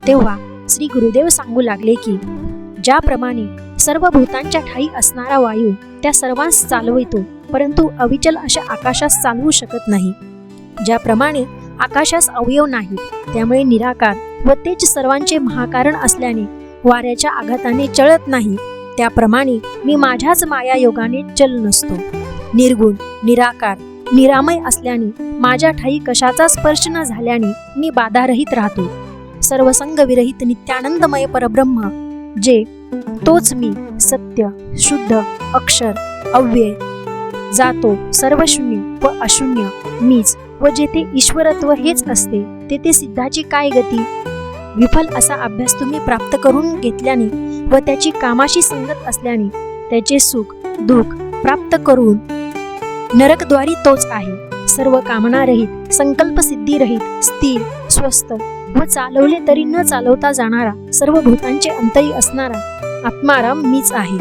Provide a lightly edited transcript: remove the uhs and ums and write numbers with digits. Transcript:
तेव्हा श्री गुरुदेव सांगू लागले की ज्याप्रमाणे सर्व भूतांच्या ठायी असणारा वायू त्या सर्वांस चालवितो, परंतु अविचल अशा आकाशास चालवू शकत नाही. ज्याप्रमाणे आकाशास अवयव नाहीत, त्यामुळे निराकार व तेच सर्वांचे महाकारण असल्याने वाऱ्याच्या आघाताने चळत नाही, त्याप्रमाणे मी माझ्याच माया योगाने चल नसतो. निर्गुण, निराकार, निरामय असल्याने माझ्या ठायी कशाचा स्पर्श न झाल्याने मी बाधारहित राहतो. सर्वसंग विरहित नित्यानंदमय परब्रह्म जे तोच मी, सत्य, शुद्ध, अक्षर, अव्यय, जातो, सर्वशून्य व अशून्य मीच, व जेथे ईश्वरत्व हेच असते तेथे सिद्धाची काय गती. विफल असा अभ्यास तुम्ही प्राप्त करून घेतल्याने व त्याची कामाशी संगत असल्याने त्याचे सुख दुःख प्राप्त करून नरकद्वारी तोच आहे. सर्व कामनारहित, संकल्प सिद्धीरहित, स्थिर, स्वस्थ व चालवले तरी न चालवता जाणारा, सर्व भूतांचे अंतरी असणारा आत्माराम मीच आहे.